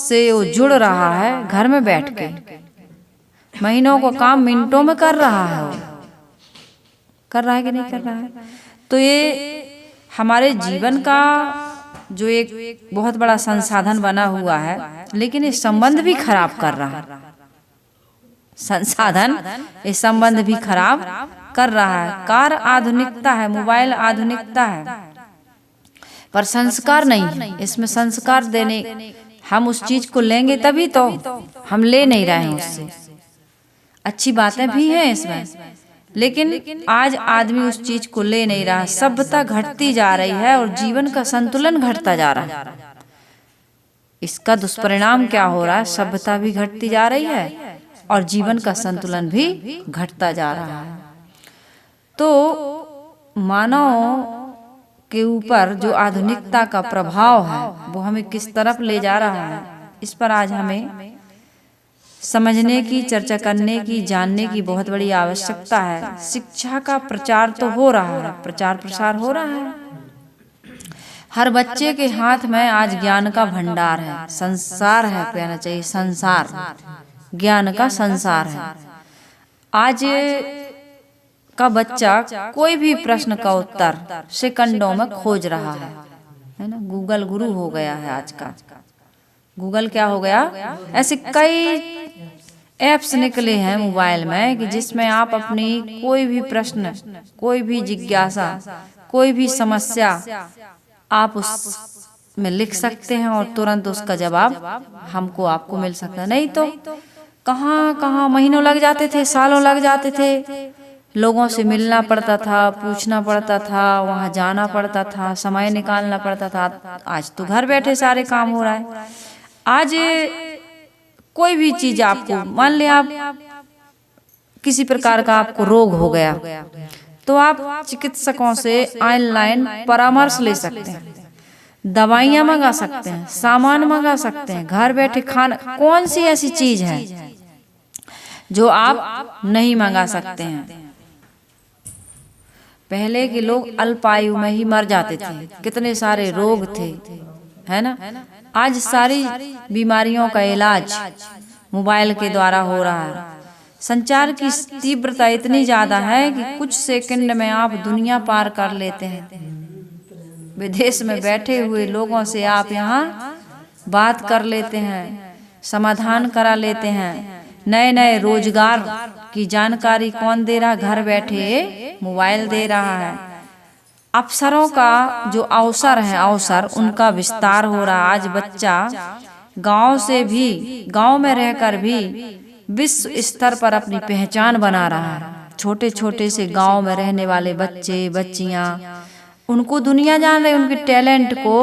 से वो जुड़ रहा है घर में बैठ के, महीनों को काम मिनटों में कर रहा है। वो कर रहा है कि नहीं कर रहा है? तो ये हमारे जीवन का जो एक बहुत बड़ा संसाधन बना हुआ है, लेकिन ये संबंध भी खराब कर रहा है। संसाधन ये संबंध भी खराब कर रहा है। कार आधुनिकता है, मोबाइल आधुनिकता है, पर संस्कार नहीं है। इसमें संस्कार देने, हम उस चीज को लेंगे तभी तो, हम ले नहीं रहे हैं उससे। अच्छी बातें भी हैं इसमें, लेकिन आज आदमी उस चीज को ले नहीं रहा। सभ्यता घटती जा रही है और जीवन का संतुलन घटता जा रहा है। इसका दुष्परिणाम क्या हो रहा है? सभ्यता भी घटती जा रही है और जीवन का संतुलन भी घटता जा रहा है। तो मानव के ऊपर जो आधुनिकता का प्रभाव है वो हमें किस तरफ ले जा रहा है, इस पर आज हमें समझने की, चर्चा करने की, जानने की बहुत बड़ी आवश्यकता है। शिक्षा का प्रचार तो हो रहा है, प्रचार प्रसार हो रहा है। हर बच्चे के हाथ में आज ज्ञान का भंडार है, संसार है, कहना चाहिए संसार, ज्ञान का संसार है। आज का बच्चा कोई भी प्रश्न का उत्तर सेकंडों में खोज रहा है ना। गूगल गुरु हो गया है आज का। गूगल क्या हो गया? ऐसे कई ऐप्स निकले हैं मोबाइल में कि जिसमें आप अपनी कोई भी प्रश्न, कोई भी जिज्ञासा, कोई भी समस्या आप उसमें लिख सकते हैं और तुरंत उसका जवाब हमको, आपको मिल सकता है। नहीं तो कहाँ महीनों लग जाते थे, सालों लग जाते थे, लोगों से मिलना पड़ता था, पूछना पड़ता था, वहां जाना पड़ता था, समय निकालना पड़ता था। आज तो घर बैठे सारे काम हो रहा है। आज कोई भी चीज आपको, मान लिया आप किसी प्रकार का आपको रोग हो गया, तो आप चिकित्सकों से ऑनलाइन परामर्श ले सकते हैं, दवाइयां मंगा सकते हैं, सामान मंगा सकते हैं, घर बैठे खाना। कौन सी ऐसी चीज है जो आप नहीं मंगा सकते हैं? पहले के लोग अल्पायु में ही मर जाते थे, कितने सारे रोग थे, है ना। आज सारी बीमारियों का इलाज मोबाइल के द्वारा हो रहा है। संचार की तीव्रता इतनी ज्यादा है कि कुछ सेकंड में आप दुनिया पार कर लेते हैं। विदेश में बैठे हुए लोगों से आप यहाँ बात कर लेते हैं, समाधान करा लेते हैं। नए नए रोजगार की जानकारी कौन दे रहा? घर बैठे मोबाइल दे रहा है। अवसरों का जो अवसर है, अवसर उनका विस्तार हो रहा। आज बच्चा गांव से भी, गांव में रहकर भी विश्व स्तर पर अपनी पहचान बना रहा है। छोटे छोटे से गांव में रहने वाले बच्चे बच्चियां, उनको दुनिया जान रही, उनके टैलेंट को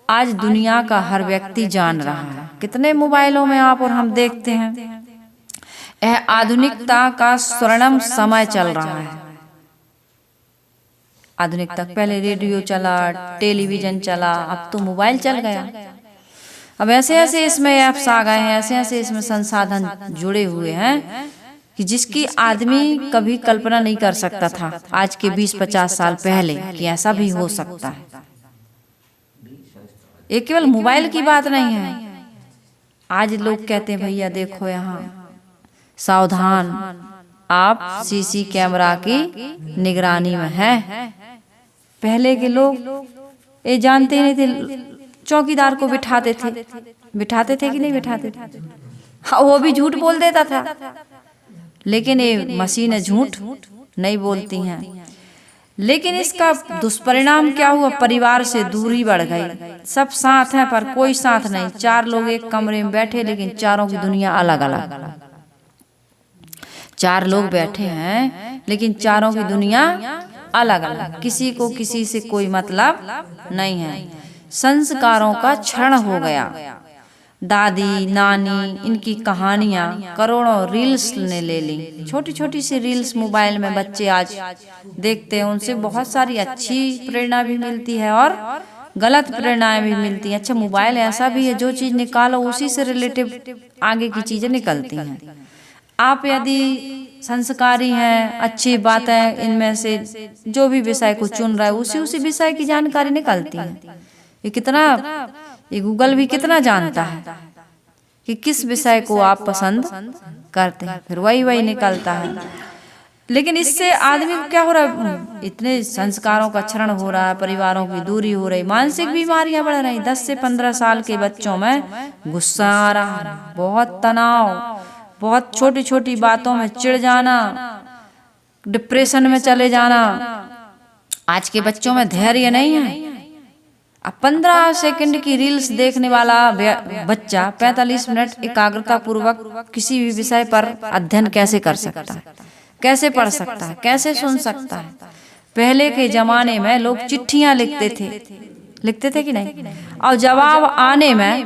आज दुनिया का हर व्यक्ति जान रहा है। कितने मोबाइलों में आप और हम देखते हैं। यह आधुनिकता का स्वर्णिम समय चल रहा है। आधुनिकता, पहले रेडियो चला, टेलीविजन चला, अब तो मोबाइल चल गया। अब ऐसे ऐसे इसमें ऐप्स आ गए हैं, ऐसे ऐसे इसमें संसाधन जुड़े हुए हैं कि जिसकी आदमी कभी कल्पना नहीं कर सकता था आज के 20-50 साल पहले कि ऐसा भी हो सकता है। ये केवल मोबाइल की बात नहीं है। आज लोग कहते हैं भैया देखो यहाँ सावधान, आप सीसी कैमरा की निगरानी में है। पहले के लोग ये जानते नहीं थे, चौकीदार को बिठाते थे कि नहीं बिठाते थे? हाँ, वो भी झूठ बोल देता था, लेकिन ये मशीनें झूठ नहीं बोलती हैं। लेकिन इसका दुष्परिणाम क्या हुआ? परिवार से दूरी बढ़ गई। सब साथ हैं पर कोई साथ नहीं। 4 लोग एक कमरे में बैठे, लेकिन चारों की दुनिया अलग अलग। 4 लोग बैठे हैं लेकिन चारों की दुनिया अलग अलग, किसी को किसी से कोई मतलब नहीं है। संस्कारों का क्षरण हो गया। दादी नानी इनकी कहानियां करोड़ों रील्स ने ले ली। छोटी छोटी सी रील्स मोबाइल में बच्चे आज देखते हैं, उनसे बहुत सारी अच्छी प्रेरणा भी मिलती है और गलत प्रेरणाएं भी मिलती हैं। अच्छा, मोबाइल ऐसा भी है जो चीज निकालो उसी से रिलेटिव आगे की चीजें निकलती हैं। आप यदि संस्कारी हैं, अच्छी बातें इनमें से जो भी विषय को चुन रहा है उसी विषय की जानकारी निकलती है। ये गूगल भी कितना जानता है। कि किस विषय को आप पसंद करते हैं, फिर वही निकलता है। लेकिन इससे आदमी को क्या हो रहा है, इतने संस्कारों का क्षरण हो रहा है, परिवारों की दूरी हो रही, मानसिक बीमारियां बढ़ रही। 10 से 15 साल के बच्चों में गुस्सा आ रहा है, बहुत तनाव, बहुत छोटी छोटी बातों में चिढ़ जाना, डिप्रेशन में चले जाना। आज के बच्चों में धैर्य नहीं है। अब 15 सेकंड की रील्स देखने वाला बच्चा 45 मिनट एकाग्रता पूर्वक किसी भी विषय पर अध्ययन कैसे कर सकता है, कैसे पढ़ सकता है, कैसे सुन सकता है। पहले के जमाने में लोग चिट्ठियां लिखते थे कि नहीं, और जवाब आने में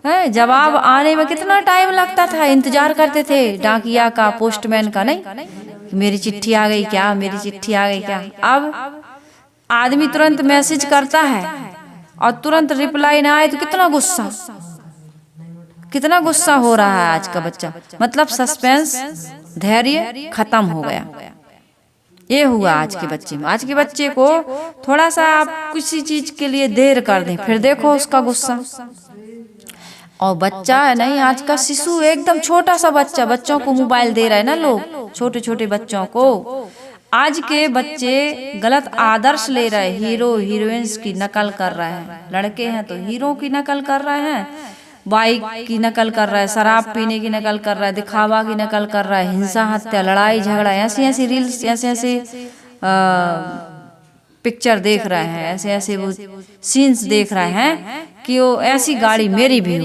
जवाब आने में कितना टाइम लगता था, इंतजार करते थे डाकिया का, पोस्टमैन का, नहीं मेरी चिट्ठी आ गई क्या, मेरी चिट्ठी आ गई क्या। अब आदमी तुरंत मैसेज करता है और तुरंत रिप्लाई ना आए तो कितना गुस्सा हो रहा है आज का बच्चा। मतलब सस्पेंस, धैर्य खत्म हो गया। ये हुआ आज के बच्चे में। आज के बच्चे को थोड़ा सा आप किसी चीज के लिए देर कर दें, फिर देखो उसका गुस्सा। और बच्चा है नहीं, आज का शिशु एकदम छोटा सा बच्चों को मोबाइल दे रहे हैं ना लोग, छोटे छोटे बच्चों को। आज के बच्चे गलत आदर्श ले रहे, हीरो हीरोइंस की नकल कर रहे हैं। लड़के हैं तो हीरो की नकल कर रहे हैं, बाइक की नकल कर रहा है, शराब पीने की नकल कर रहा है, दिखावा की नकल कर रहा है, हिंसा हत्या लड़ाई झगड़ा, ऐसी रील्स, ऐसे पिक्चर देख रहे हैं, ऐसे वो सीन्स देख रहे हैं कि वो ऐसी गाड़ी मेरी भी हो।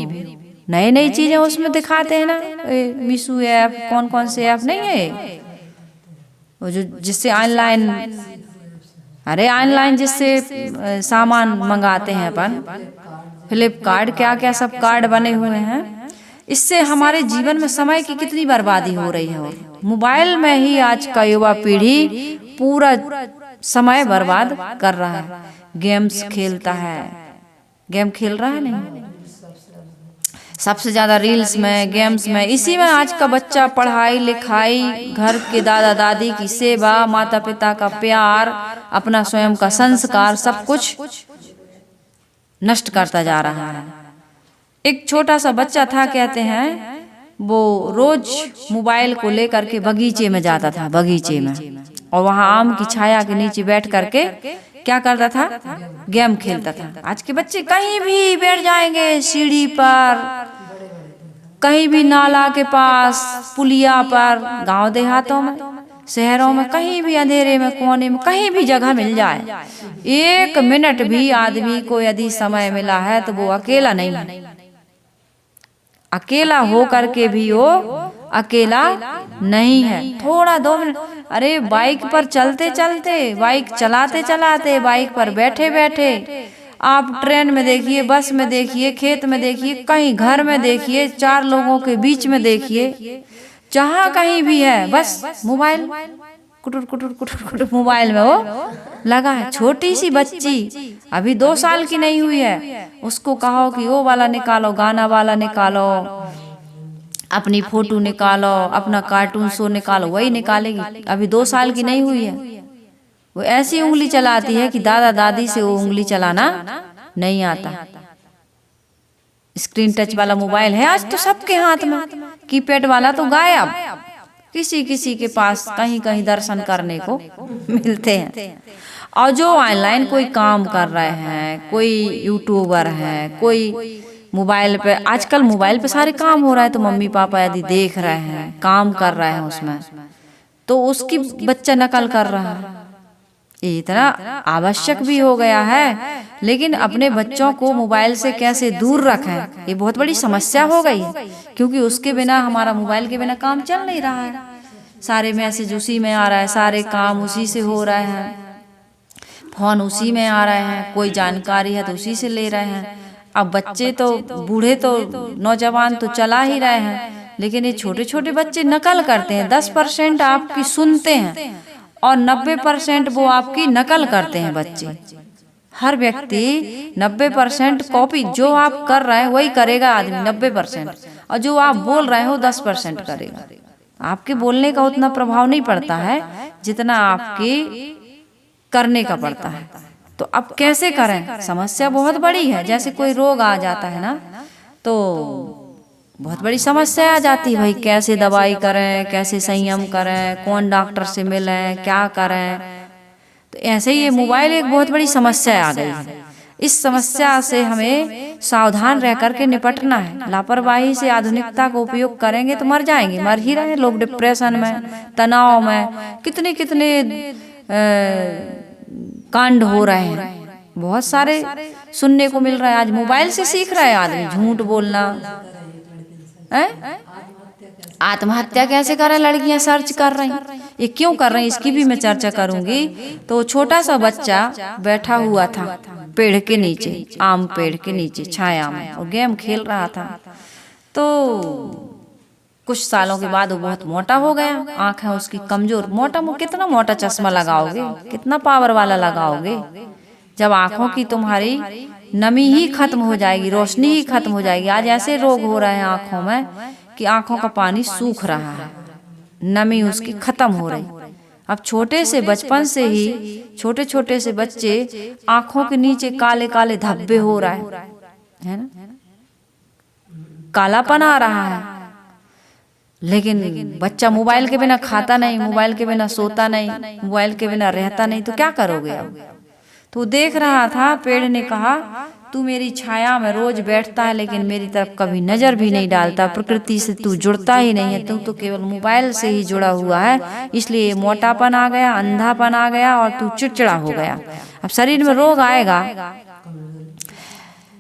नई नई चीजें उसमें दिखाते हैं ना, मीशो ऐप, कौन से ऐप नहीं है वो जो जिससे ऑनलाइन जिससे सामान मंगाते हैं अपन, फ्लिपकार्ट, क्या सब कार्ड बने हुए हैं। इससे हमारे जीवन में समय की कितनी बर्बादी हो रही है। मोबाइल में ही आज का युवा पीढ़ी पूरा समय बर्बाद कर रहा है, गेम्स खेलता है, गेम खेल रहा है नहीं, सबसे ज्यादा रील्स में, गेम्स में, इसी में आज का बच्चा पढ़ाई लिखाई, घर के दादा दादी की सेवा, माता पिता का प्यार, अपना स्वयं का संस्कार, सब कुछ नष्ट करता जा रहा है। एक छोटा सा बच्चा था, कहते हैं वो रोज मोबाइल को लेकर के बगीचे में जाता था, बगीचे में, और वहां आम की छाया के नीचे बैठ करके क्या करता था, गेम खेलता था। आज के बच्चे कहीं भी बैठ जाएंगे, सीढ़ी पर, कहीं भी नाला के पास, पुलिया पर, गांव देहातों में, शहरों में, कहीं भी अंधेरे में, कोने में, कहीं भी जगह मिल जाए, 1 मिनट भी आदमी को यदि समय मिला है तो वो अकेला नहीं है। अकेला हो करके भी वो अकेला नहीं है। थोड़ा 2 मिनट, अरे बाइक पर चलते चलते, बाइक चलाते चलाते, बाइक पर बैठे बैठे, आप ट्रेन में देखिए, बस में देखिए, खेत में देखिए, कहीं घर में देखिए, 4 लोगों के बीच में देखिए, जहाँ कहीं भी है बस मोबाइल, कुटुर कुटुर कुटुर कुटुर मोबाइल में वो लगा है। छोटी सी बच्ची अभी 2 साल की नहीं हुई है, उसको कहो कि वो वाला निकालो, गाना वाला निकालो, अपनी फोटो निकालो, अपना कार्टून शो निकालो, वही निकालेगी। अभी 2 साल की नहीं हुई है, वो ऐसी उंगली चलाती है कि दादा दादी से वो उंगली चलाना नहीं आता। स्क्रीन टच वाला मोबाइल है आज तो सबके हाथ में, कीपैड वाला तो गायब, किसी किसी के पास कहीं कहीं दर्शन करने को मिलते हैं। और जो ऑनलाइन कोई काम कर रहे हैं, कोई यूट्यूबर है, कोई मोबाइल पे, आजकल मोबाइल पे सारे काम हो रहा है, तो मम्मी पापा यदि देख रहे हैं, काम कर रहे हैं उसमें, तो उसकी बच्चा नकल कर रहा है। ये इतना आवश्यक भी हो गया है, लेकिन अपने बच्चों को मोबाइल से कैसे दूर रखें, ये बहुत बड़ी समस्या हो गई है, क्योंकि उसके बिना, हमारा मोबाइल के बिना काम चल नहीं रहा है। सारे मैसेज उसी में आ रहा है, सारे काम उसी से हो रहे हैं, फोन उसी में आ रहे हैं, कोई जानकारी है तो उसी से ले रहे हैं। अब बच्चे तो, बूढ़े तो, नौजवान तो चला ही रहे हैं, लेकिन ये छोटे छोटे बच्चे नकल करते हैं। 10% आपकी सुनते हैं और 90% वो आपकी नकल करते हैं बच्चे। हर व्यक्ति 90% कॉपी, जो आप कर रहे हैं वही करेगा आदमी 90%, और जो आप बोल रहे हो 10% करेगा। आपके बोलने का उतना प्रभाव नहीं पड़ता है जितना आपके करने का पड़ता है। तो अब कैसे करें, समस्या बहुत बड़ी है। जैसे कोई रोग आ जाता है ना, तो बहुत बड़ी समस्या आ जाती है। भाई कैसे दवाई करें, कैसे संयम करें, कौन डॉक्टर से मिलें, क्या करें। तो ऐसे ही ये मोबाइल एक बहुत बड़ी समस्या आ गई है। इस समस्या से हमें सावधान रह करके निपटना है। लापरवाही से आधुनिकता का उपयोग करेंगे तो मर जाएंगे, मर ही रहे लोग डिप्रेशन में, तनाव में। कितने कितने कांड हो रहे हैं, बहुत सारे सुनने को मिल रहा है। आज मोबाइल से सीख रहा है आदमी झूठ बोलना। आत्महत्या कैसे करें लड़कियां सर्च कर रही, ये क्यों कर रही, इसकी भी मैं चर्चा करूंगी। तो छोटा सा बच्चा बैठा हुआ था पेड़ के नीचे, आम पेड़ के नीचे छाया में, और गेम खेल रहा था। तो कुछ सालों के बाद वो बहुत मोटा हो गया, आंखें उसकी कमजोर। मोटा कितना मोटा चश्मा लगाओगे, कितना पावर वाला लगाओगे, जब आंखों की तुम्हारी नमी ही खत्म हो जाएगी, रोशनी ही खत्म हो जाएगी। आज ऐसे रोग हो रहे हैं आंखों में कि आंखों का पानी सूख रहा है, नमी उसकी खत्म हो रही। अब छोटे से बचपन से ही छोटे छोटे से बच्चे आंखों के नीचे काले काले धब्बे हो रहा है ना, कालापन आ रहा है। लेकिन बच्चा मोबाइल के बिना खाता नहीं, मोबाइल के बिना सोता नहीं, मोबाइल के बिना रहता नहीं, तो क्या करोगे अब। तो देख रहा था, पेड़ ने कहा तू मेरी छाया में रोज बैठता है लेकिन मेरी तरफ कभी नजर भी नहीं डालता, प्रकृति से तू जुड़ता ही नहीं है, तू तो केवल मोबाइल से ही जुड़ा हुआ है, इसलिए मोटापन आ गया, अंधापन आ गया और तू चिड़चिड़ा हो गया। अब शरीर में रोग आएगा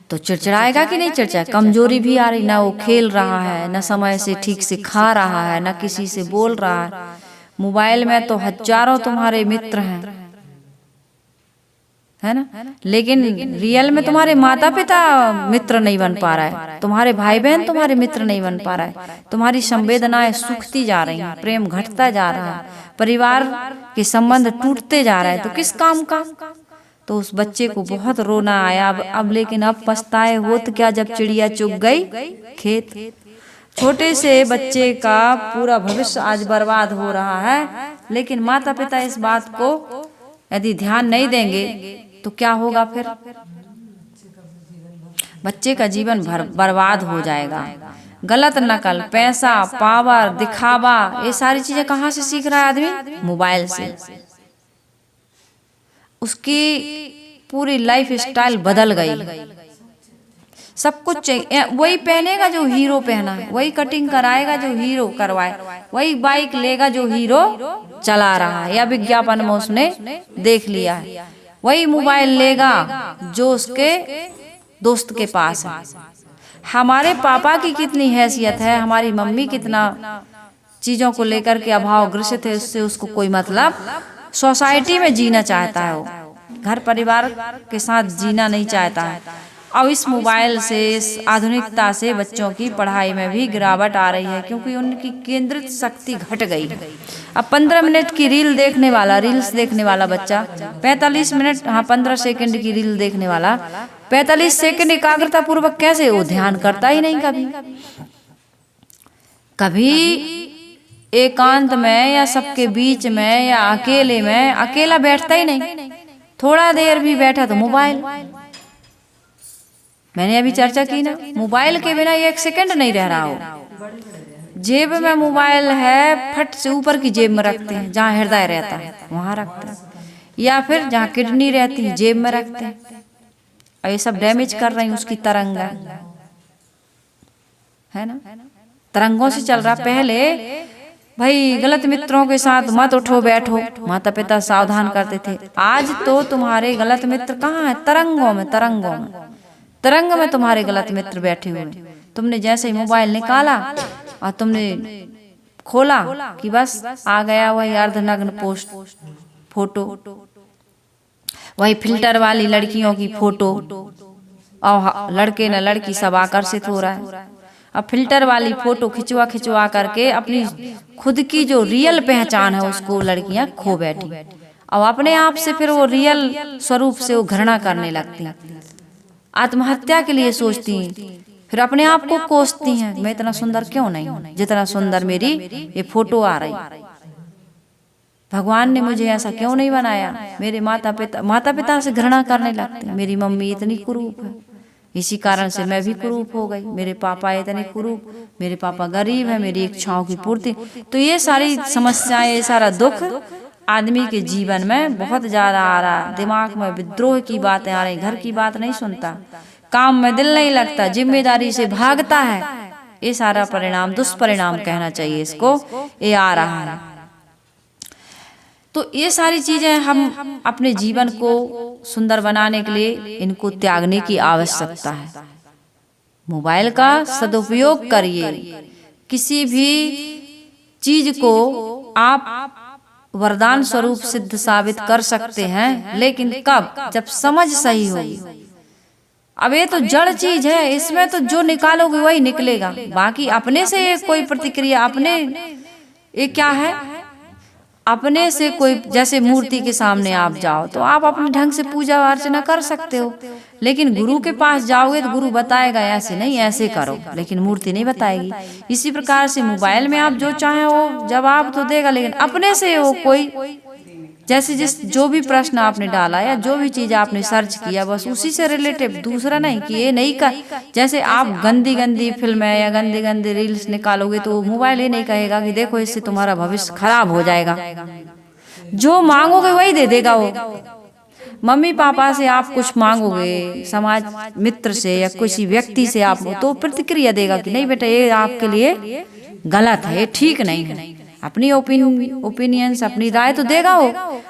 तो चिड़चिड़ाएगा कि नहीं चिड़चिड़ा, कमजोरी भी आ रही, ना वो खेल रहा है, ना समय से ठीक से खा रहा है, ना किसी से बोल रहा है। मोबाइल में तो हजारों तुम्हारे मित्र हैं, है ना, लेकिन रियल में तुम्हारे माता पिता मित्र नहीं बन पा रहा है, तुम्हारे भाई बहन तुम्हारे मित्र नहीं बन पा रहा है, तुम्हारी संवेदनाएं सूखती जा रही हैं, प्रेम घटता जा रहा है, परिवार के संबंध टूटते जा रहे हैं, तो किस काम का। तो उस बच्चे को बहुत रोना आया। अब लेकिन अब पछताए हो तो क्या, जब चिड़िया चुग गई खेत। छोटे से बच्चे का पूरा भविष्य आज बर्बाद हो रहा है, लेकिन माता पिता इस बात को यदि ध्यान नहीं देंगे तो क्या होगा फिर, बच्चे का जीवन बर्बाद हो जाएगा। गलत नकल, पैसा, पावर, दिखावा, ये सारी चीजें कहाँ से सीख रहा है आदमी, मोबाइल से। उसकी पूरी लाइफ स्टाइल बदल गई, सब कुछ चाहिए, वही पहनेगा जो हीरो पहना है, वही कटिंग कराएगा जो हीरो करवाए, वही बाइक लेगा जो हीरो चला रहा है या विज्ञापन में उसने देख लिया है, वही मोबाइल लेगा जो उसके दोस्त के पास है। हमारे पापा की कितनी हैसियत है, हमारी मम्मी कितना चीजों को लेकर के अभाव ग्रसित है, उससे उसको कोई मतलब। सोसाइटी में जीना चाहता है, वो घर परिवार के साथ जीना नहीं चाहता है। अब इस मोबाइल से, इस आधुनिकता से बच्चों की पढ़ाई में भी गिरावट आ रही है, क्योंकि उनकी केंद्रित शक्ति घट गई। अब 15 मिनट की रील्स देखने वाला बच्चा 45 मिनट, हाँ 15 सेकंड की रील देखने वाला 45 सेकंड एकाग्रता पूर्वक कैसे, वो ध्यान करता ही नहीं कभी एकांत में या सबके बीच में या अकेले में, अकेला बैठता ही नहीं, थोड़ा देर भी बैठा तो मोबाइल। मैंने अभी चर्चा की ना, मोबाइल के बिना 1 सेकंड नहीं रह रहा हो। जेब में मोबाइल है, फट से ऊपर की जेब में रखते हैं, जहाँ हृदय रहता है वहां रखते हैं, या फिर जहाँ किडनी रहती है जेब में रखते हैं। और ये सब डैमेज कर रही उसकी तरंग, है ना, तरंगों से चल रहा। पहले भाई गलत मित्रों के साथ मत उठो बैठो, माता पिता सावधान करते थे। आज तो तुम्हारे गलत मित्र कहाँ है, तरंगों में, तरंग में तुम्हारे गलत मित्र बैठे हुए। तुमने जैसे ही मोबाइल निकाला और तुमने खोला कि बस आ गया वही अर्धनग्न पोस्ट फोटो, वही फिल्टर वाली लड़कियों की फोटो, और लड़के न लड़की सब आकर्षित हो रहा है। अब फिल्टर वाली फोटो खिंचवा करके अपनी खुद की जो रियल पहचान है उसको लड़कियां खो बैठी, और अपने आप से फिर वो रियल स्वरूप से वो घृणा करने लगती हैं, आत्महत्या के लिए सोचती हैं, फिर अपने आप को कोसती हैं, मैं इतना सुंदर क्यों नहीं हूं जितना सुंदर मेरी ये फोटो आ रही, भगवान ने मुझे ऐसा क्यों नहीं बनाया। मेरे माता पिता से घृणा करने लगते हैं, मेरी मम्मी इतनी कुरूप है, इसी कारण से मैं भी कुरूप हो गई। मेरे पापा इतने कुरूप, मेरे पापा गरीब है, मेरी इच्छाओं की पूर्ति। तो ये सारी समस्याएं, ये सारा दुख आदमी के जीवन में बहुत ज्यादा आ रहा है। दिमाग में विद्रोह की बातें आ रही, घर की बात नहीं सुनता, काम में दिल नहीं लगता, जिम्मेदारी से भागता है। ये सारा परिणाम, दुष्परिणाम कहना चाहिए इसको, ये आ रहा है। तो ये सारी चीजें हम अपने जीवन को सुंदर बनाने के लिए इनको त्यागने की आवश्यकता है। मोबाइल का सदुपयोग करिए। किसी भी चीज को आप वरदान स्वरूप सिद्ध साबित कर सकते हैं, लेकिन कब? जब समझ सही होगी। अब ये तो जड़ चीज है, इसमें तो जो निकालोगे वही निकलेगा। बाकी अपने से कोई प्रतिक्रिया, अपने ये क्या है, अपने से कोई, जैसे मूर्ति के सामने आप जाओ तो आप अपने ढंग से पूजा अर्चना कर सकते हो, लेकिन गुरु के पास जाओगे तो गुरु बताएगा ऐसे नहीं ऐसे करो, लेकिन मूर्ति नहीं बताएगी। इसी प्रकार से मोबाइल में आप जो चाहे वो जवाब तो देगा, लेकिन अपने से वो कोई, जैसे जो भी प्रश्न आपने डाला या जो भी चीज आपने सर्च किया, बस उसी से रिलेटेड, दूसरा नहीं कि ये नहीं का। जैसे आप गंदी गंदी फिल्में या गंदी गंदी रील्स निकालोगे तो मोबाइल ये नहीं कहेगा कि देखो इससे तुम्हारा भविष्य खराब हो जाएगा। जो मांगोगे वही दे देगा वो। मम्मी पापा से आप कुछ मांगोगे, समाज मित्र से या किसी व्यक्ति से आप, तो प्रतिक्रिया देगा कि नहीं बेटा ये आपके लिए गलत है, ठीक नहीं है। अपनी ओपिनियंस, अपनी राय तो देगा वो,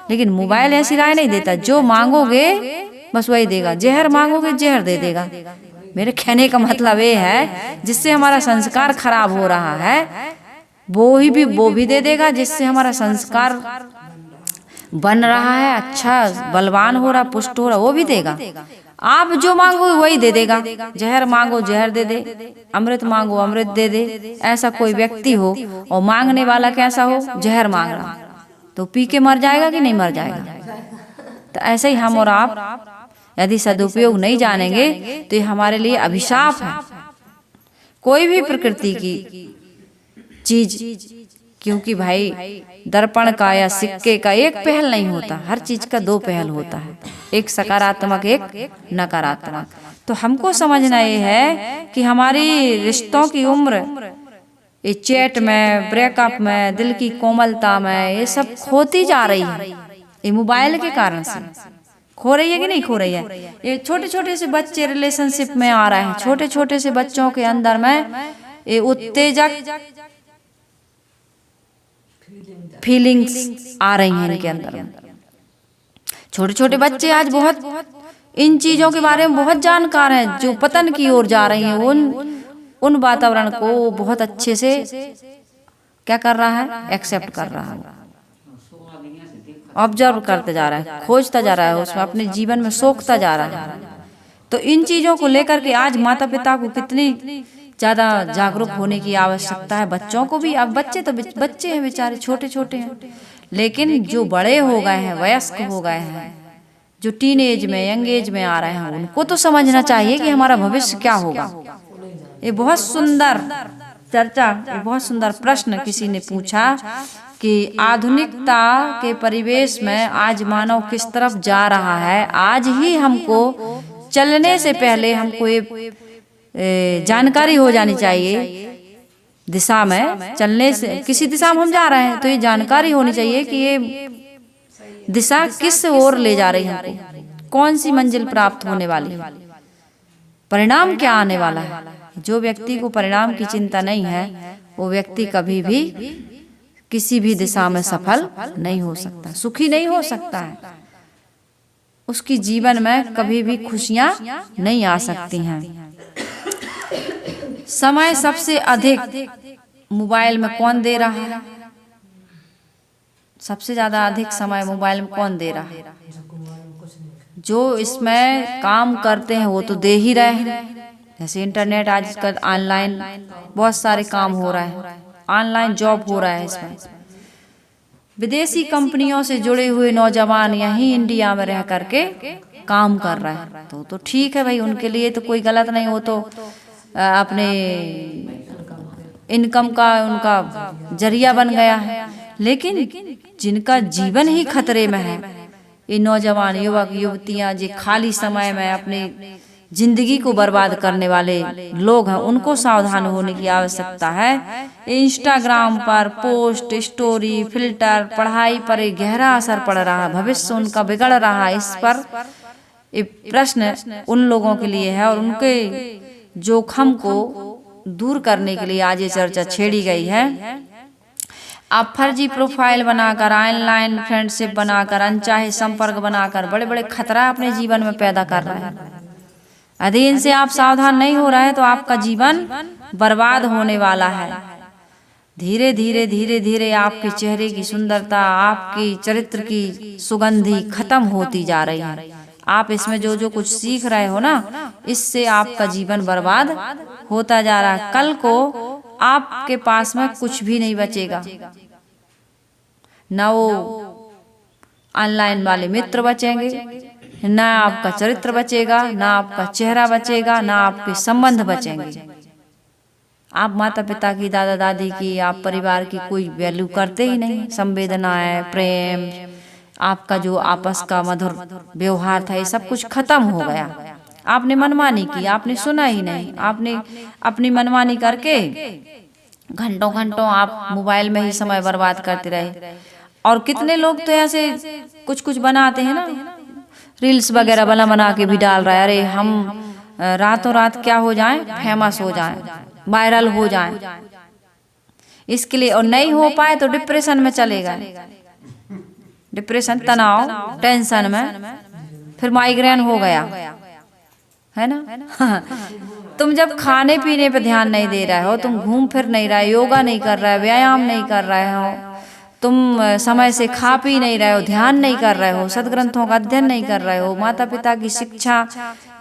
लेकिन मोबाइल ऐसी राय नहीं देता। जो मांगोगे बस वही देगा। जहर मांगोगे जहर दे देगा। मेरे कहने का मतलब ये है, जिससे हमारा संस्कार खराब हो रहा है वो भी दे देगा, जिससे हमारा संस्कार बन रहा है, अच्छा बलवान हो रहा, पुष्ट हो रहा, वो भी देगा। आप जो मांगो वही दे देगा। जहर मांगो जहर दे दे, अमृत मांगो अमृत दे दे। ऐसा कोई व्यक्ति हो और मांगने वाला कैसा हो, जहर मांग रहा, तो पी के मर जाएगा कि नहीं मर जाएगा। तो ऐसे ही हम और आप यदि सदुपयोग नहीं जानेंगे तो ये हमारे लिए अभिशाप है। कोई भी प्रकृति की चीज, क्योंकि भाई दर्पण का या सिक्के का एक पहल नहीं होता, हर चीज का दो पहल होता है, एक सकारात्मक एक नकारात्मक। तो हमको समझना ये है कि हमारी रिश्तों की उम्र ये चैट में, ब्रेकअप में, दिल की कोमलता में, ये सब खोती जा रही है। ये मोबाइल के कारण से खो रही है कि नहीं खो रही है। ये छोटे छोटे से बच्चे रिलेशनशिप में आ रहे हैं, छोटे छोटे से बच्चों के अंदर में ये उत्तेजक फीलिंग्स आ रही हैं इनके अंदर। छोटे छोटे बच्चे आज बहुत इन चीजों के बारे में बहुत जानकार हैं, जो पतन की ओर जा रही हैं। उन वातावरण को बहुत अच्छे से क्या कर रहा है, एक्सेप्ट कर रहा है, ऑब्जर्व करते जा रहा है, खोजता जा रहा है, उसमें अपने जीवन में सोखता जा रहा है। तो इन चीजों को लेकर के आज माता पिता को कितनी ज्यादा जागरूक होने की आवश्यकता है। बच्चों को भी, अब बच्चे तो बच्चे हैं बेचारे, छोटे छोटे हैं, लेकिन जो बड़े हो गए हैं, वयस्क हो गए हैं, जो टीन एज में, यंग एज में आ रहे हैं, उनको तो समझना चाहिए कि हमारा भविष्य क्या होगा। ये बहुत सुंदर चर्चा, ये बहुत सुंदर प्रश्न किसी ने पूछा कि आधुनिकता के परिवेश में आज मानव किस तरफ जा रहा है। आज ही हमको चलने से पहले हमको ये जानकारी हो जानी चाहिए, दिशा में चलने से, किसी दिशा में हम जा रहे हैं तो ये जानकारी होनी चाहिए कि ये दिशा किस ओर ले जा रही है, कौन सी मंजिल प्राप्त होने वाली है, परिणाम क्या आने वाला है। जो व्यक्ति को परिणाम की चिंता नहीं है, वो व्यक्ति कभी भी किसी भी दिशा में सफल नहीं हो सकता, सुखी नहीं हो सकता है, उसकी जीवन में कभी भी खुशियां नहीं आ सकती हैं। समय सबसे अधिक मोबाइल में कौन दे रहा है? सबसे ज्यादा अधिक समय मोबाइल में कौन दे रहा है? जो इसमें काम करते हैं वो तो दे ही रहे हैं। जैसे इंटरनेट आजकल ऑनलाइन बहुत सारे काम हो रहा है, ऑनलाइन जॉब हो रहा है। इसमें विदेशी कंपनियों से जुड़े हुए नौजवान यहीं इंडिया में रह करके काम कर रहे हैं, तो ठीक है भाई, उनके लिए तो कोई गलत नहीं। वो तो अपने इनकम का उनका जरिया बन गया है। लेकिन जिनका जीवन ही खतरे में है, ये नौजवान युवक युवतियां जो खाली समय में अपने जिंदगी को बर्बाद करने वाले लोग हैं, उनको सावधान होने की आवश्यकता है। इंस्टाग्राम पर पोस्ट, स्टोरी, फिल्टर पढ़ाई पर एक गहरा असर पड़ रहा है, भविष्य उनका बिगड़ रहा है। इस पर एक प्रश्न उन लोगों के लिए है और उनके जोखम को दूर करने के लिए आज ये चर्चा छेड़ी गई है। आप फर्जी प्रोफाइल बनाकर, ऑनलाइन फ्रेंडशिप बनाकर, अनचाहे संपर्क बनाकर बड़े बड़े खतरा अपने जीवन में पैदा कर रहे हैं। यदि इनसे आप सावधान नहीं हो रहे हैं तो आपका जीवन बर्बाद होने वाला है। धीरे धीरे धीरे धीरे आपके चेहरे की सुंदरता, आपकी चरित्र की सुगंधी खत्म होती जा रही है। आप इसमें जो जो कुछ सीख रहे हो ना, इससे आपका जीवन बर्बाद होता जा रहा है। कल को आपके पास में कुछ भी नहीं बचेगा, ना वो ऑनलाइन वाले मित्र बचेंगे, ना आपका चरित्र बचेगा, ना आपका चेहरा बचेगा, ना आपके संबंध बचेंगे। आप माता पिता की, दादा दादी की, आप परिवार की कोई वैल्यू करते ही नहीं। संवेदनाएं, प्रेम, आपका जो आपस का मधुर व्यवहार था, ये सब कुछ खत्म हो गया। आपने मनमानी की, आपने सुना ही नहीं, आपने अपनी मनमानी करके घंटों घंटों आप मोबाइल में ही समय बर्बाद करते रहे। और कितने लोग तो ऐसे कुछ कुछ बनाते हैं ना, रील्स वगैरह बना के भी डाल रहा है। अरे हम रातों रात क्या हो जाएं, फेमस हो जाएं, वायरल हो जाएं, इसके लिए। और नहीं हो पाए तो डिप्रेशन में चले गए, डिप्रेशन, तनाव, टेंशन में, फिर माइग्रेन हो गया, है ना। तुम जब खाने पीने पे ध्यान नहीं दे रहे हो, तुम घूम फिर नहीं रहे, योगा नहीं कर रहे, व्यायाम नहीं कर रहे हो, तुम समय से खा पी नहीं रहे हो, ध्यान नहीं कर रहे हो, सदग्रंथों का अध्ययन नहीं कर रहे हो, माता पिता की शिक्षा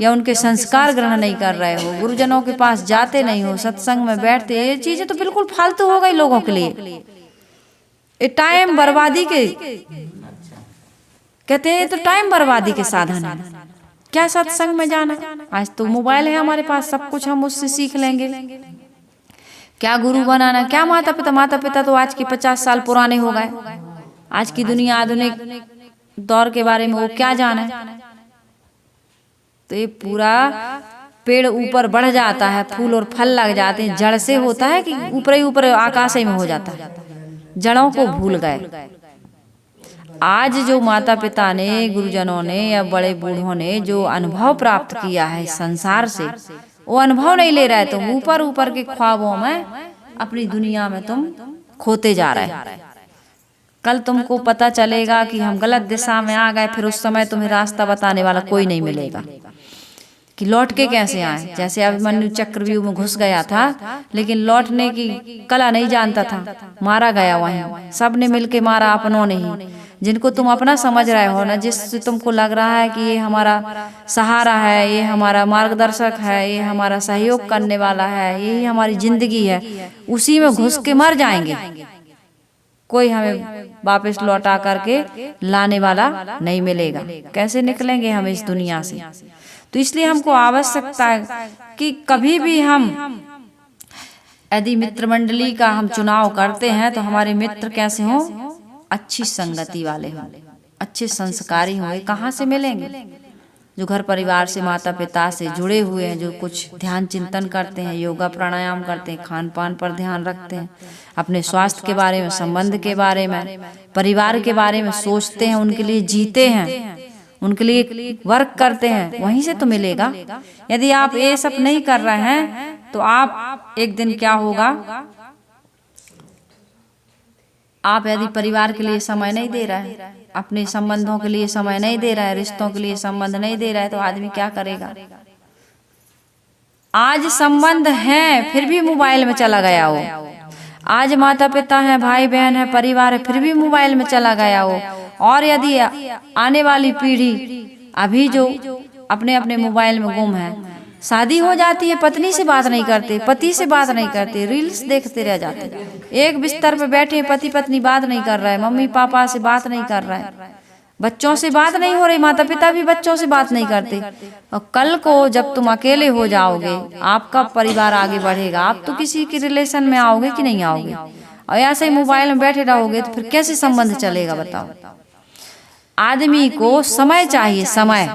या उनके संस्कार ग्रहण नहीं कर रहे हो, गुरुजनों के पास जाते नहीं हो, सत्संग में बैठते, ये चीजें तो बिल्कुल फालतू हो गई लोगों के लिए। ये टाइम बर्बादी के कहते हैं, तो टाइम बर्बादी के साधन है। क्या सत्संग में जाना, आज तो मोबाइल है हमारे पास, सब कुछ हम उससे सीख लेंगे। क्या गुरु बनाना, क्या माता पिता, माता पिता तो आज के 50 साल पुराने हो गए। आज की दुनिया आधुनिक दौर के बारे में वो क्या जाने। तो ये पूरा पेड़ ऊपर बढ़ जाता है, फूल और फल लग जाते हैं, जड़ से होता है कि ऊपर ही ऊपर आकाश में हो जाता है, जड़ों को भूल गए। आज जो माता पिता ने, गुरुजनों ने या बड़े बूढ़ों ने जो अनुभव प्राप्त किया है संसार से, वो अनुभव नहीं ले रहे। तुम ऊपर ऊपर के ख्वाबों में, अपनी दुनिया में तुम खोते जा रहे। कल तुमको पता चलेगा कि हम गलत दिशा में आ गए, फिर उस समय तुम्हें रास्ता बताने वाला कोई नहीं मिलेगा कि लौट के कैसे आए। जैसे अभिमन्यु चक्रव्यूह में घुस गया था, लेकिन लौटने की कला नहीं जानता था, मारा गया वहीं। सबने मिलके मारा, अपनों ने ही, जिनको तुम अपना समझ रहे हो ना, जिससे तुमको लग रहा है कि ये हमारा सहारा है, ये हमारा मार्गदर्शक है, ये हमारा सहयोग करने वाला है, यही हमारी जिंदगी है, उसी में घुस के मर जाएंगे। कोई हमें वापस लौटा करके लाने वाला नहीं मिलेगा। कैसे निकलेंगे हम इस दुनिया से। तो इसलिए हमको आवश्यकता है कि कभी भी हम यदि मित्र मंडली का हम चुनाव करते हैं तो हमारे मित्र कैसे हों, अच्छी संगति वाले हों, अच्छे संस्कारी हों। कहाँ से मिलेंगे? जो घर परिवार से, माता पिता से जुड़े हुए हैं, जो कुछ ध्यान चिंतन करते हैं, योगा प्राणायाम करते हैं, खान पान पर ध्यान रखते हैं, अपने स्वास्थ्य के बारे में, संबंध के बारे में, परिवार के बारे में सोचते हैं, उनके लिए जीते हैं, उनके लिए वर्क करते हैं, वहीं से तो मिलेगा। यदि आप ये सब नहीं कर रहे हैं तो आप एक दिन क्या होगा, आप यदि परिवार के लिए समय नहीं दे रहे हैं, अपने संबंधों के लिए समय नहीं दे रहा है, रिश्तों के लिए संबंध नहीं दे रहा है, तो आदमी क्या करेगा। आज संबंध है फिर भी मोबाइल में चला गया हो, आज माता पिता है, भाई बहन है, परिवार है, फिर भी मोबाइल में चला गया हो। और यदि आने वाली पीढ़ी अभी जो अपने अपने मोबाइल में गुम है, शादी हो जाती है, पत्नी से बात नहीं करते, पति से बात नहीं करते, रील्स देखते रह जाते, एक बिस्तर पे बैठे पति पत्नी बात नहीं कर रहा है, मम्मी पापा से बात नहीं कर रहा है, बच्चों से बात नहीं हो रही, माता पिता भी बच्चों से बात नहीं करते। और कल को जब तुम अकेले हो जाओगे, आपका परिवार आगे बढ़ेगा, आप तो किसी के रिलेशन में आओगे कि नहीं आओगे। और ऐसे ही मोबाइल में बैठे रहोगे तो फिर कैसे संबंध चलेगा बताओ। आदमी को समय चाहिए, समय।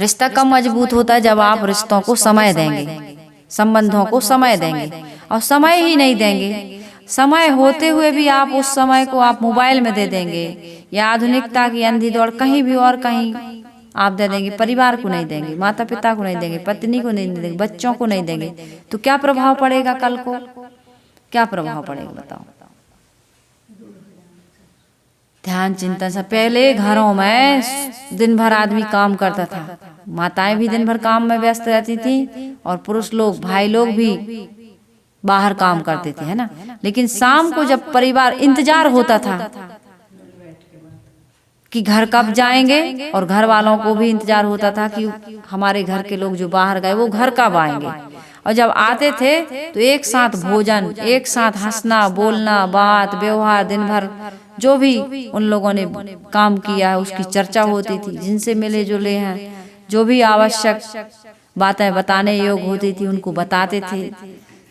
रिश्ता कब मजबूत होता है? जब आप रिश्तों को समय देंगे, संबंधों को समय देंगे। और समय ही नहीं देंगे, समय होते हुए भी आप उस समय को आप मोबाइल में दे देंगे या आधुनिकता की अंधी दौड़ कहीं भी और कहीं आप दे देंगे, परिवार को नहीं देंगे, माता पिता को नहीं देंगे, पत्नी को नहीं देंगे, बच्चों को नहीं देंगे, तो क्या प्रभाव पड़ेगा? कल को क्या प्रभाव पड़ेगा बताओ? ध्यान चिंतन से पहले घरों में दिन भर आदमी काम करता था, माताएं भी दिन भर काम में व्यस्त रहती थी और पुरुष लोग, भाई लोग भी बाहर काम करते थे, है ना। लेकिन शाम को जब परिवार इंतजार होता था कि घर कब जाएंगे, और घर वालों को भी इंतजार होता था कि हमारे घर के लोग जो बाहर गए वो घर कब आएंगे। और जब आते थे तो एक साथ भोजन, एक साथ हंसना बोलना, बात व्यवहार, दिन भर जो भी उन लोगों ने काम किया है उसकी चर्चा होती थी, जिनसे मिले जुले हैं जो भी आवश्यक बातें बताने योग्य होती थी उनको बताते थे।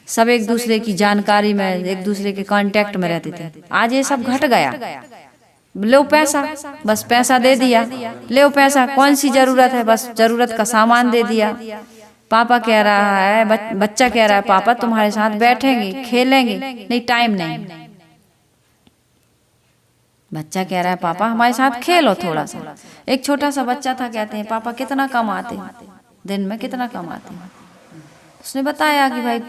सब एक दूसरे की जानकारी में, एक दूसरे के कांटेक्ट में रहते थे। आज ये सब घट गया। लो पैसा, बस पैसा दे दिया, लो पैसा, कौन सी जरूरत है, बस जरूरत का सामान दे दिया। पापा कह रहा है, बच्चा कह रहा है पापा तुम्हारे साथ बैठेंगे खेलेंगे, नहीं टाइम नहीं। बच्चा कह रहा है पापा हमारे साथ खेलो थोड़ा सा। एक छोटा सा बच्चा था, कहते हैं पापा कितना कमाते हैं दिन में, कितना कमाते हैं? उसने बताया कि भाई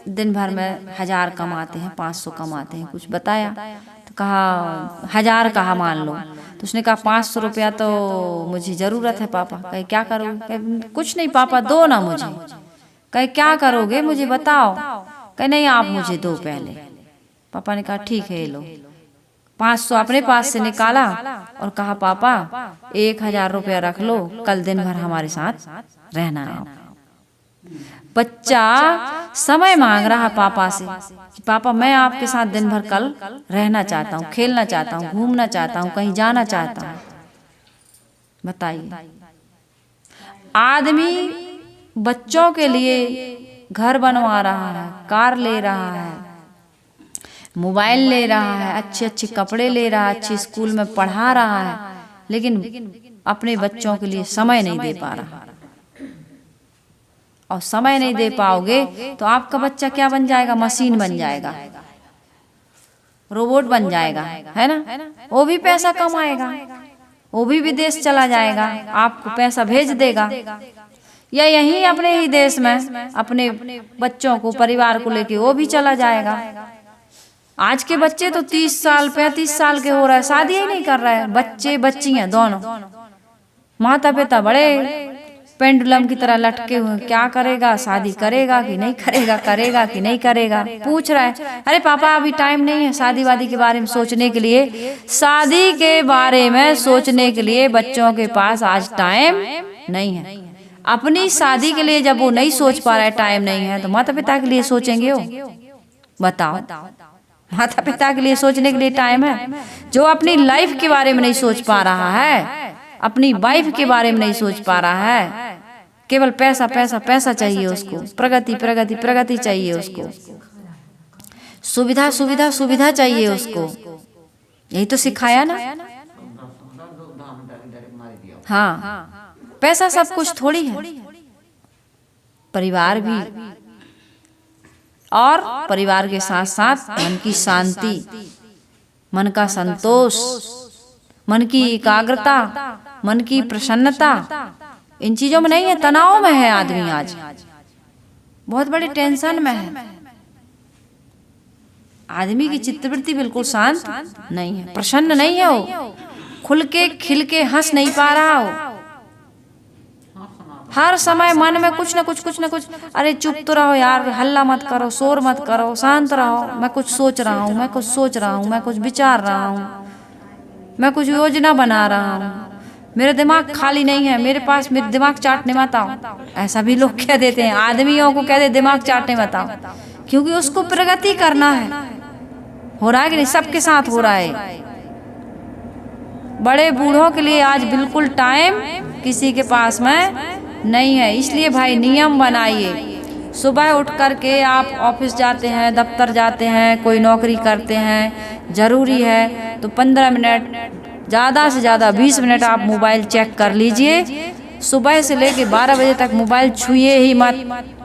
दिन भर में 1000 कमाते हैं, 500 कमाते हैं, कुछ बताया। तो कहा 1000 कहा मान लो, तो उसने कहा 500 रुपया तो मुझे जरूरत है पापा। कहे क्या करोगे? कुछ नहीं पापा दो ना मुझे। कहे क्या करोगे मुझे बताओ? कहे नहीं आप मुझे दो पहले। पापा ने कहा ठीक है लो। 500 अपने पास से निकाला और कहा पापा 1000 रुपया रख लो, कल दिन भर हमारे साथ रहना आप। बच्चा समय मांग रहा पापा से कि पापा मैं आपके साथ दिन भर कल रहना चाहता हूँ, खेलना चाहता हूँ, घूमना चाहता हूँ, कहीं जाना चाहता हूँ। बताइए, आदमी बच्चों के लिए घर बनवा रहा है, कार ले रहा है, मोबाइल ले रहा है, अच्छे अच्छे कपड़े ले रहा है, अच्छे स्कूल में पढ़ा रहा है, लेकिन अपने बच्चों के लिए समय नहीं दे पा रहा। और समय नहीं दे पाओगे तो आपका बच्चा क्या बन जाएगा? मशीन बन जाएगा, रोबोट बन जाएगा, है ना। वो भी पैसा कमाएगा, वो भी विदेश चला जाएगा, आपको पैसा भेज देगा, या यहीं अपने ही देश में अपने बच्चों को, परिवार को लेके वो भी चला जाएगा। आज के बच्चे तो 30 साल 35 साल के हो रहे हैं, शादी ही नहीं कर रहे हैं, बच्चे बच्चियां दोनों। माता पिता बड़े पेंडुलम की तरह लटके हुए, क्या करेगा, शादी करेगा कि नहीं करेगा, करेगा कि नहीं करेगा, पूछ रहा है। अरे पापा अभी टाइम नहीं है शादी वादी के बारे में सोचने के लिए। शादी के बारे में सोचने के लिए बच्चों के पास आज टाइम नहीं है। अपनी शादी के लिए जब वो नहीं सोच पा रहा है, टाइम नहीं है, तो माता पिता के लिए सोचेंगे वो? बताओ, माता पिता के लिए सोचने के लिए टाइम है? जो अपनी लाइफ के बारे में नहीं सोच पा रहा है, अपनी वाइफ के बारे में नहीं सोच पा रहा है, केवल पैसा पैसा पैसा चाहिए उसको, प्रगति प्रगति प्रगति चाहिए उसको, सुविधा सुविधा सुविधा चाहिए उसको। यही तो सिखाया ना। हाँ, पैसा सब कुछ थोड़ी है। परिवार भी, और परिवार के साथ साथ मन की शांति, मन का संतोष, मन की एकाग्रता, मन की प्रसन्नता, इन चीजों में नहीं है। तनाव में है आदमी, आज बहुत बड़े टेंशन में है। आदमी की चित्तवृत्ति बिल्कुल शांत नहीं है, प्रसन्न नहीं है, वो खुल के खिल के हंस नहीं पा रहा हो। हर समय मन में कुछ न कुछ, अरे चुप तो रहो यार, हल्ला मत करो, शोर मत करो, शांत रहो, मैं कुछ सोच रहा हूँ, मैं कुछ सोच रहा हूँ, मैं कुछ विचार रहा हूँ, मैं कुछ योजना बना रहा हूँ, मेरा दिमाग खाली नहीं है, मेरे पास मेरे दिमाग चाटने मत आओ। ऐसा भी लोग कह देते हैं, आदमियों को कहते दिमाग चाटने मत आओ, क्योंकि उसको प्रगति करना है। हो रहा है कि नहीं? सबके साथ हो रहा है। बड़े बूढ़ों के लिए आज बिल्कुल टाइम किसी के पास में नहीं है। इसलिए भाई नियम बनाइए। सुबह उठ करके आप ऑफिस जाते हैं, दफ्तर जाते हैं, कोई नौकरी करते हैं, जरूरी है तो 15 मिनट, ज़्यादा से ज़्यादा 20 मिनट आप मोबाइल चेक कर लीजिए। सुबह से लेके 12 बजे तक मोबाइल छुए ही मत।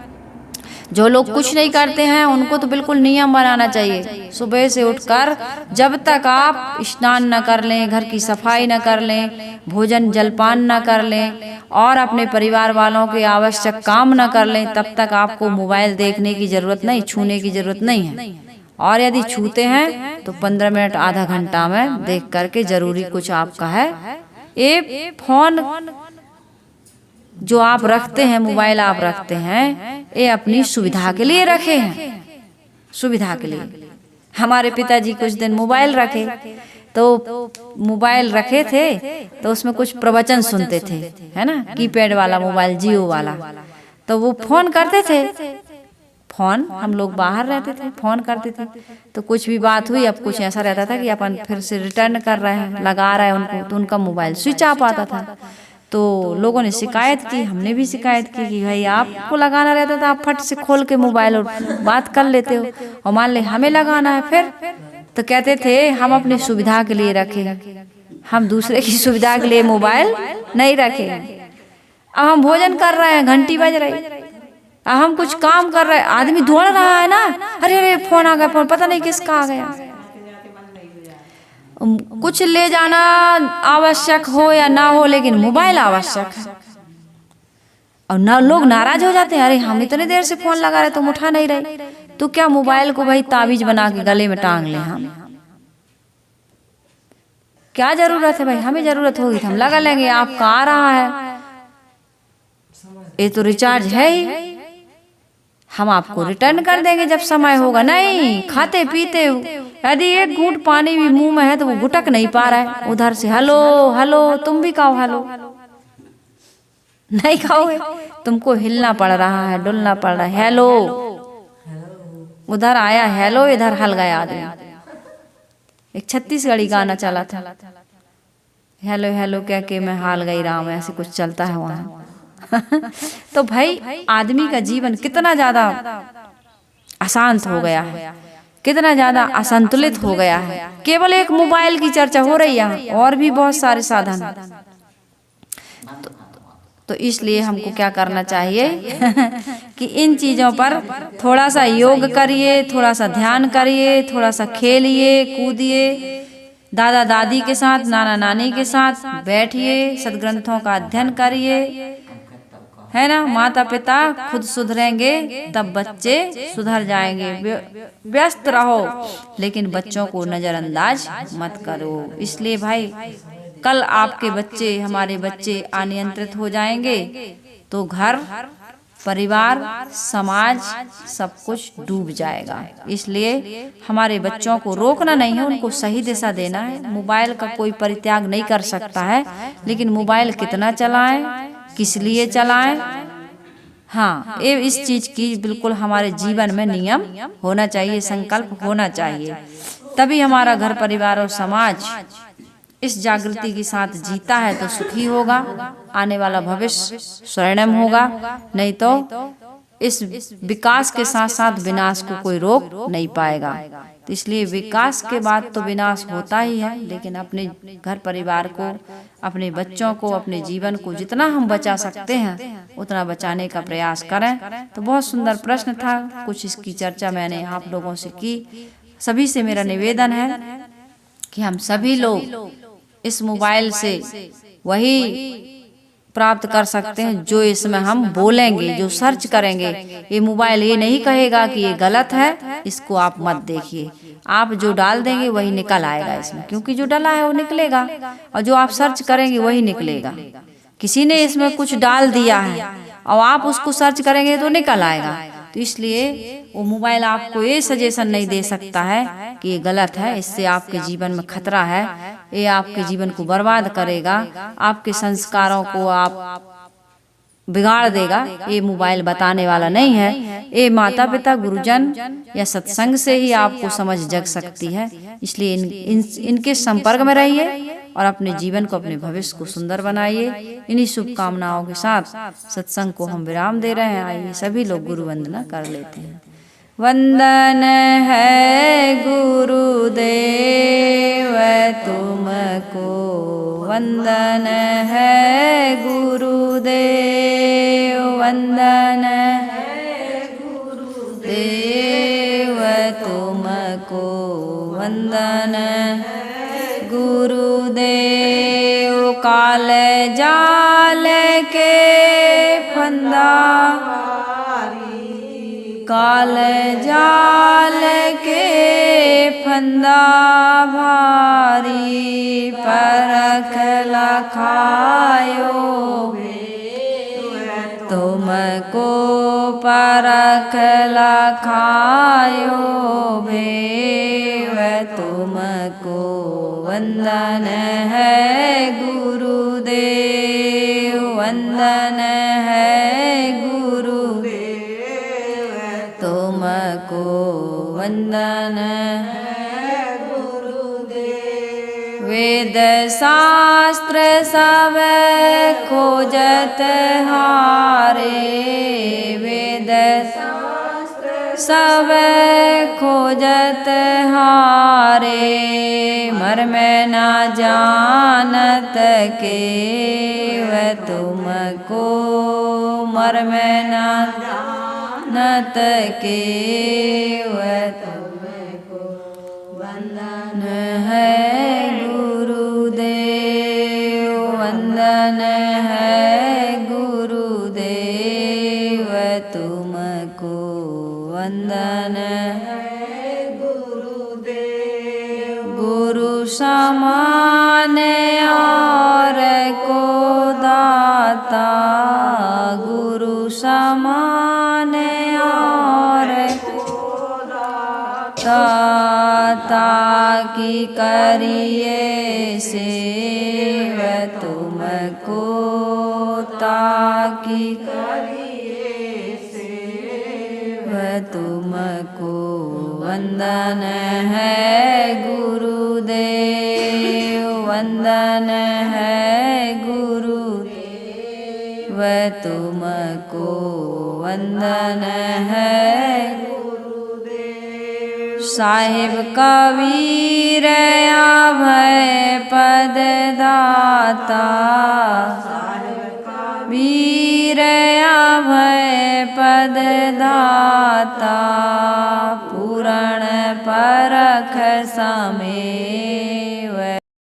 जो लोग कुछ नहीं करते हैं उनको तो बिल्कुल नियम बनाना चाहिए, सुबह से उठकर जब तक आप स्नान न कर लें, घर की सफाई न कर लें, भोजन जलपान न कर लें और अपने परिवार वालों के आवश्यक काम न कर लें, तब तक आपको मोबाइल देखने की ज़रूरत नहीं, छूने की ज़रूरत नहीं है। और यदि छूते हैं तो 15 मिनट आधा घंटा में देख करके ज़रूरी कुछ आपका है। ये फोन जो आप रखते हैं, मोबाइल आप रखते हैं, ये अपनी सुविधा के लिए रखे हैं, सुविधा के लिए। हमारे पिताजी कुछ दिन मोबाइल रखे, तो मोबाइल रखे थे तो उसमें कुछ प्रवचन सुनते थे, है ना, कीपैड वाला मोबाइल, जियो वाला। तो वो फोन करते थे, फोन हम लोग बाहर रहते थे, फोन करते थे, तो कुछ भी बात हुई, अब कुछ ऐसा रहता था कि अपन फिर से रिटर्न कर रहे हैं, लगा रहे हैं उनको, तो उनका मोबाइल स्विच ऑफ आता था। तो लोगों ने शिकायत की, हमने भी शिकायत की कि भाई आपको लगाना रहता था, आप फट से खोल के मोबाइल और बात कर लेते हो, और मान ले हमें लगाना है फिर। तो कहते थे हम अपनी सुविधा के लिए रखे, हम दूसरे की सुविधा के लिए मोबाइल नहीं रखे। अब हम भोजन कर रहे हैं, घंटी बज रही, अब हम कुछ काम कर रहे हैं, आदमी दौड़ रहा है ना, अरे अरे फोन आ गया, फोन पता नहीं किसका आ गया। कुछ ले जाना आवश्यक हो या ना हो, लेकिन मोबाइल आवश्यक है। और ना लोग नाराज हो जाते हैं, अरे हम इतने देर से फोन लगा रहे तुम उठा नहीं रहे, तो क्या मोबाइल को भाई ताबीज बना के गले में टांग ले हम? क्या जरूरत है भाई? हमें जरूरत होगी तो हम लगा लेंगे, आपका आ रहा है, ये तो रिचार्ज है ही, हम आपको रिटर्न कर देंगे जब समय होगा। नहीं, खाते पीते यदि एक घूंट पानी भी मुंह में है तो वो घुटक नहीं पा रहा है, उधर से हेलो हेलो, तुम भी कहो हेलो, नहीं खाओगे, तुमको हिलना पड़ रहा है, डुलना पड़ रहा है, हेलो, उधर आया हेलो, इधर हल गया आदमी। एक छत्तीसगढ़ी गाना चला था, हेलो हेलो कह के मैं हाल गई राम, ऐसे कुछ चलता है वहाँ। तो भाई आदमी का जीवन कितना ज्यादा अशांत हो गया है, कितना ज्यादा असंतुलित हो गया है। केवल एक मोबाइल की चर्चा हो रही है, और भी बहुत सारे साधन। तो इसलिए हमको क्या करना चाहिए कि इन चीजों पर थोड़ा सा योग करिए, थोड़ा सा ध्यान करिए, थोड़ा सा खेलिए कूदिए, दादा दादी के साथ, नाना नानी के साथ बैठिए, सदग्रंथों का अध्ययन करिए, है ना। माता पिता खुद सुधरेंगे तब बच्चे सुधर जाएंगे। व्यस्त रहो लेकिन बच्चों को नजरअंदाज मत करो। इसलिए भाई कल आपके बच्चे, हमारे बच्चे अनियंत्रित हो जाएंगे तो घर, परिवार, समाज सब कुछ डूब जाएगा। इसलिए हमारे बच्चों को रोकना नहीं है, उनको सही दिशा देना है। मोबाइल का कोई परित्याग नहीं कर सकता है, लेकिन मोबाइल कितना चलाएं, किस लिए चलाएं, हाँ, ये इस चीज की बिल्कुल हमारे जीवन में नियम होना चाहिए, संकल्प होना चाहिए। तभी हमारा घर, परिवार और समाज इस जागृति के साथ जीता है तो सुखी होगा, आने वाला भविष्य स्वर्णिम होगा। नहीं तो इस विकास के साथ साथ विनाश को कोई रोक नहीं पाएगा। तो इसलिए विकास के बाद तो विनाश होता ही है, लेकिन अपने घर परिवार को, अपने बच्चों को, अपने जीवन को जितना हम बचा सकते हैं उतना बचाने का प्रयास करें। तो बहुत सुंदर प्रश्न था, कुछ इसकी चर्चा मैंने आप लोगों से की। सभी से मेरा निवेदन है कि हम सभी लोग इस मोबाइल से वही प्राप्त कर सकते हैं जो इसमें हम बोलेंगे, जो सर्च करेंगे। ये मोबाइल ये नहीं कहेगा कि ये गलत है, इसको आप मत देखिए। आप जो डाल देंगे वही निकल आएगा इसमें, क्योंकि जो डाला है वो निकलेगा, और जो आप सर्च करेंगे वही निकलेगा। किसी ने इसमें कुछ डाल दिया है और आप उसको सर्च करेंगे तो निकल आएगा। तो इसलिए वो मोबाइल आपको ये सजेशन नहीं दे सकता है कि ये गलत है, इससे आपके जीवन में खतरा है, ये आपके जीवन को बर्बाद करेगा, आपके संस्कारों को आप बिगाड़ देगा। ये मोबाइल बताने वाला नहीं है। ये माता पिता, गुरुजन या सत्संग से ही आपको समझ जग सकती है। इसलिए इनके संपर्क में रहिए और अपने जीवन को, अपने भविष्य को सुंदर बनाइए। इन्हीं शुभकामनाओं के साथ सत्संग को हम विराम दे रहे हैं। आइए सभी लोग गुरु वंदना कर लेते हैं। वंदन है गुरुदेव तुमको, वंदन है गुरुदेव गुरुदेव वंदन देव तुमको वंदन गुरुदेव। काल जाल के फंदा काल जाल के फंदा भारी परख लखायो तुमको परख लखायो भेव तुमको वंदन है गुरुदेव वंदन है गुरुदेव तुमको वंदन है गुरुदेव। वेद शास्त्र सब खोजत हारे वेद सब खोजत हारे मर्म न जानत के वह तुमको मर्म न जानत के वह तुमको वंदन है गुरुदेव वंदन है गुरुदेव तुमको वंदन है गुरुदेव। गुरु समान और को दाता गुरु समान और दाता की करिए सेव तुमको ताकि तुमको वंदन है गुरुदेव वंदन है गुरुदेव तुमको वंदन है गुरुदेव। साहिब कबीर अभय पद दाता वीर अभय पद दाता पूरण परख समेत